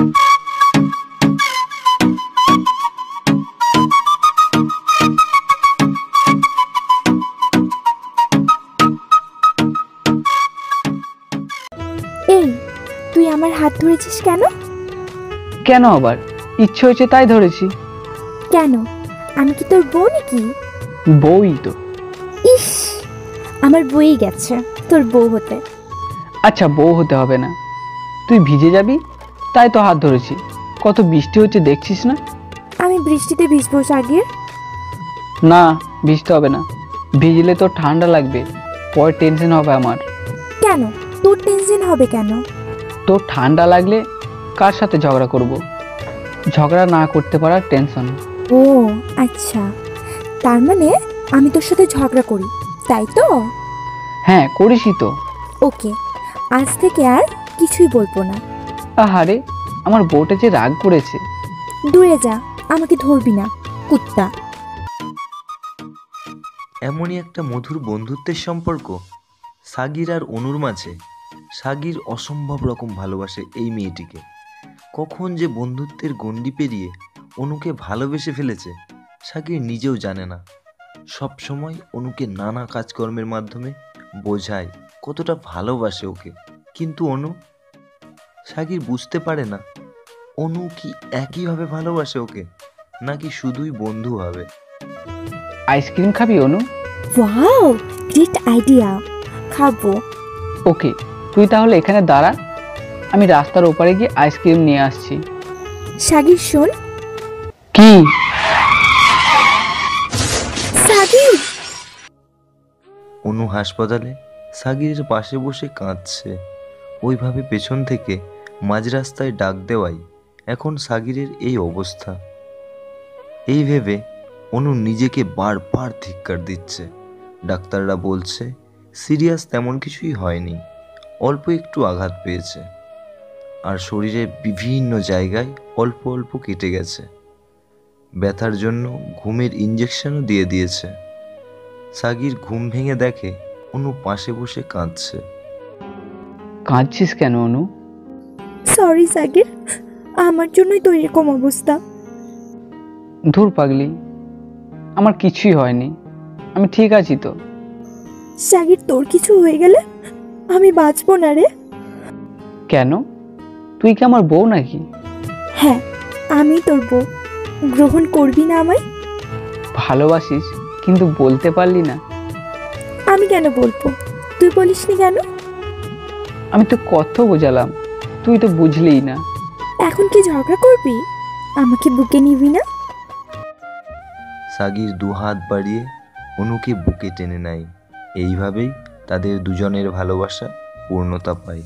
এই, তুই আমার হাত ধরেছিস কেন? কেন আবার? ইচ্ছে হয়েছে তাই ধরেছি। কেন? আমি কি তোর বউ নাকি? বউই তো। ইস, আমার বই গেছে তোর বউ হতে। আচ্ছা, বউ হতে হবে না, তুই ভিজে যাবি তাই তো হাত ধরেছি। কত বৃষ্টি হচ্ছে দেখছিস না? আমি বৃষ্টিতে ভিজবো সাগির? না, ভিজতে হবে না। ভিজলে তো ঠান্ডা লাগবে, পরে টেনশন হবে আমার। কেন? তোর টেনশন হবে কেন? তোর ঠান্ডা লাগলে কার সাথে ঝগড়া করব? ঝগড়া না করতে পারার টেনশন। ও আচ্ছা, তার মানে আমি তোর সাথে ঝগড়া করি, তাই তো? হ্যাঁ, করিসই তো। ওকে, আজ থেকে আর কিছুই বলবো না। আহারে, আমার বউটা যে রাগ করেছে। দূরে যা, আমাকে ধরবি না, কুত্তা। এমনই একটা মধুর বন্ধুত্বের সম্পর্ক সাগির আর অনুর মাঝে। সাগির অসম্ভব রকম ভালোবাসে এই মেয়েটিকে। কখন যে বন্ধুত্বের গণ্ডি পেরিয়ে অনুকে ভালোবেসে ফেলেছে সাগির নিজেও জানে না। সব সময় অনুকে নানা কাজকর্মের মাধ্যমে বোঝায় কতটা ভালোবাসে ওকে, কিন্তু অনু, সাগির বুঝতে পারে না অনু কি একইভাবে ভালোবাসে ওকে, নাকি শুধুই বন্ধু হবে। আইসক্রিম খাবি অনু? ওয়াও, গ্রেট আইডিয়া, খাবো। ওকে, তুই তাহলে এখানে দাঁড়া, আমি রাস্তার ওপারে গিয়ে আইসক্রিম নিয়ে আসছি। সাগির শোন। কি? সাগির! অনু হাসপাতালে সাগিরের পাশে বসে কাঁদছে। ওইভাবে পেছন থেকে মাঝ রাস্তায় ডাক দেওয়াই এখন সাগিরের এই অবস্থা। এই ভেবে অনু নিজেকে বারবার ধিক্কার দিচ্ছে। ডাক্তাররা বলছে সিরিয়াস তেমন কিছুই হয়নি, অল্প একটু আঘাত পেয়েছে, আর শরীরের বিভিন্ন জায়গায় অল্প অল্প কেটে গেছে। ব্যথার জন্য ঘুমের ইঞ্জেকশনও দিয়ে দিয়েছে। সাগির ঘুম ভেঙে দেখে অনু পাশে বসে কাঁদছে। কাঁদছিস কেন অনু? সরি সাগির, আমার জন্যই তো এরকম অবস্থা। ধুর পাগলি, আমার কিছুই হয়নি, আমি ঠিক আছি তো। সাগির, তোর কিছু হয়ে গেলে আমি বাঁচবো না রে। কেন? তুই কি আমার বউ নাকি? হ্যাঁ, আমি তোর বউ। গ্রহণ করবি না আমায়? ভালোবাসিস কিন্তু বলতে পারলি না। আমি কেন বলবো? তুই বলিসনি কেন? আমি তো কত বোঝালাম, তুই তো বুঝলিই না। এখন কি ঝগড়া করবি? আমাকে বুকে নিবি না? সাগির দুহাত বাড়িয়ে অনুকে বুকে টেনে নেয়। এইভাবেই তাদের দুজনের ভালোবাসা পূর্ণতা পায়।